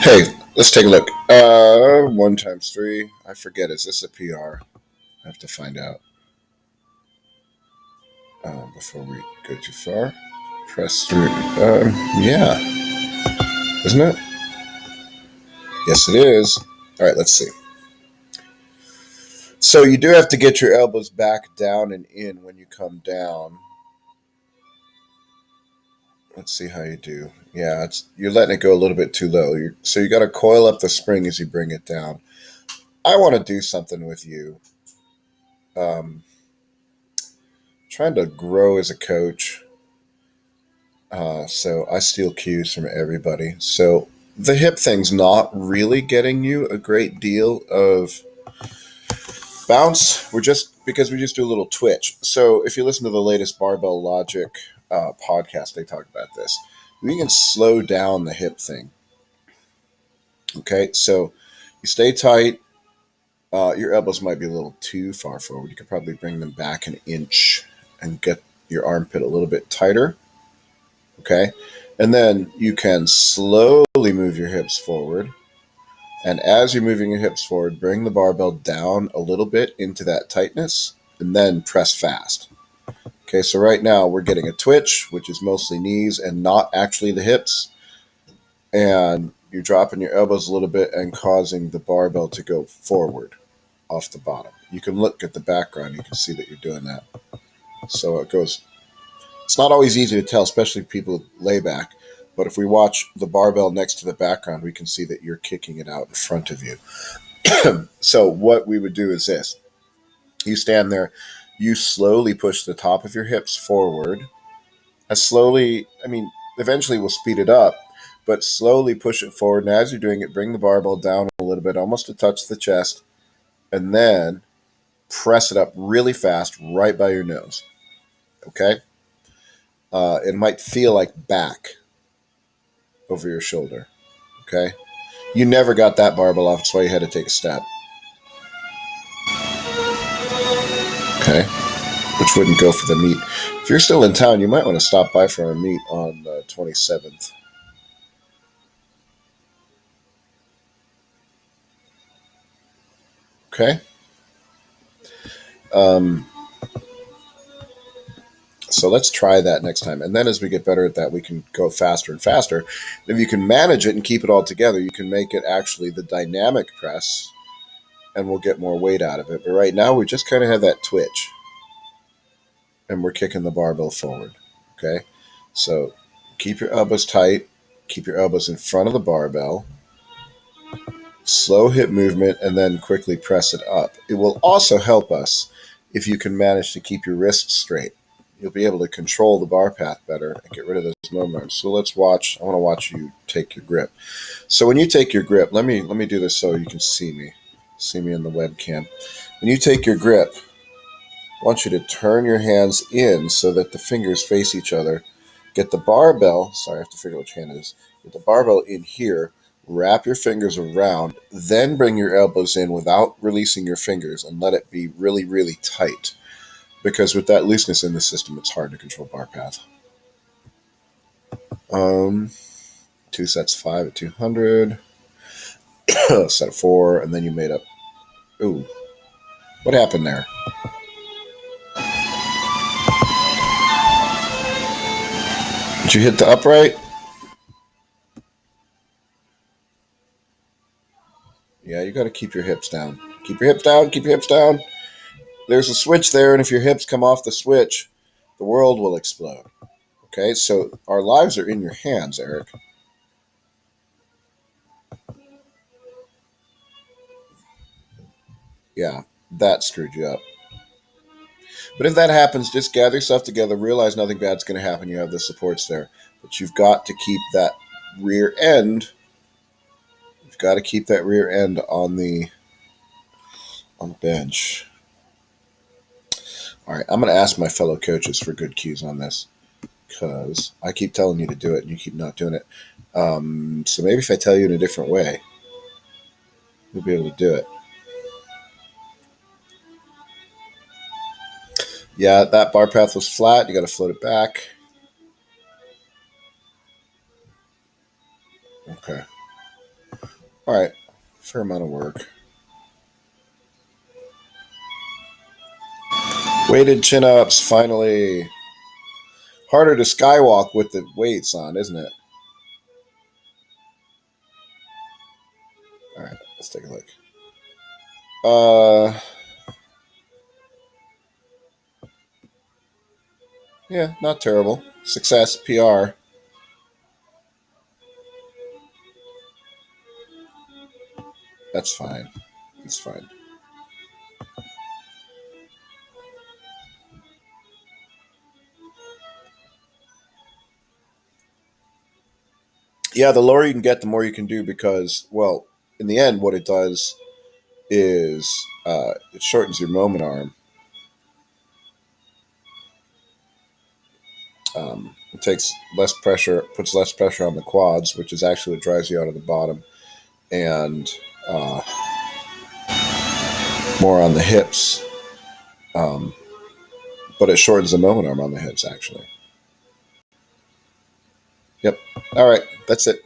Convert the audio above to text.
Hey, let's take a look. 1 times 3. I forget. Is this a PR? I have to find out before we go too far. Press through. Yeah, isn't it? Yes, it is. All right, let's see. So you do have to get your elbows back down and in when you come down. Let's see how you do. Yeah, you're letting it go a little bit too low. So you got to coil up the spring as you bring it down. I want to do something with you. Um, Trying to grow as a coach. So I steal cues from everybody. So the hip thing's not really getting you a great deal of bounce. We just do a little twitch. So if you listen to the latest Barbell Logic podcast, they talk about this. We can slow down the hip thing. Okay, so you stay tight. Your elbows might be a little too far forward. You could probably bring them back an inch and get your armpit a little bit tighter. Okay, and then you can slowly move your hips forward. And as you're moving your hips forward, bring the barbell down a little bit into that tightness and then press fast. Okay, so right now we're getting a twitch, which is mostly knees and not actually the hips. And you're dropping your elbows a little bit and causing the barbell to go forward off the bottom. You can look at the background, you can see that you're doing that. So it goes. It's not always easy to tell, especially people lay back. But if we watch the barbell next to the background, we can see that you're kicking it out in front of you. So what we would do is this. You stand there, you slowly push the top of your hips forward. Eventually we'll speed it up, but slowly push it forward. And as you're doing it, bring the barbell down a little bit, almost to touch the chest, and then press it up really fast right by your nose. Okay? It might feel like back over your shoulder. Okay? You never got that barbell off. That's why you had to take a step. Okay? Which wouldn't go for the meet. If you're still in town, you might want to stop by for a meet on the 27th. Okay? So let's try that next time. And then as we get better at that, we can go faster and faster. If you can manage it and keep it all together, you can make it actually the dynamic press, and we'll get more weight out of it. But right now, we just kind of have that twitch, and we're kicking the barbell forward. Okay? So keep your elbows tight. Keep your elbows in front of the barbell. Slow hip movement, and then quickly press it up. It will also help us if you can manage to keep your wrists straight. You'll be able to control the bar path better and get rid of those moments. So let's watch. I want to watch you take your grip. So when you take your grip, let me do this so you can see me in the webcam. When you take your grip, I want you to turn your hands in so that the fingers face each other. Get the barbell. Sorry, I have to figure out which hand it is. Get the barbell in here. Wrap your fingers around. Then bring your elbows in without releasing your fingers and let it be really, really tight. Because with that looseness in the system, it's hard to control bar path. 2 sets 5 at 200. Set of 4, and then you made up. Ooh, what happened there? Did you hit the upright? Yeah, you got to keep your hips down. Keep your hips down. Keep your hips down. There's a switch there, and if your hips come off the switch, the world will explode. Okay, so our lives are in your hands, Eric. Yeah, that screwed you up. But if that happens, just gather yourself together, realize nothing bad's going to happen. You have the supports there. But you've got to keep that rear end. You've got to keep that rear end on the bench. All right, I'm going to ask my fellow coaches for good cues on this because I keep telling you to do it and you keep not doing it. So maybe if I tell you in a different way, you'll be able to do it. Yeah, that bar path was flat. You got to float it back. Okay. All right, fair amount of work. Weighted chin ups, finally. Harder to skywalk with the weights on, isn't it? All right, let's take a look. Uh, yeah, not terrible. Success, PR. That's fine. That's fine. Yeah, the lower you can get, the more you can do because, well, in the end, what it does is it shortens your moment arm. It takes less pressure, puts less pressure on the quads, which is actually what drives you out of the bottom, and uh, more on the hips. Um, but it shortens the moment arm on the hips, actually. Yep. All right, that's it.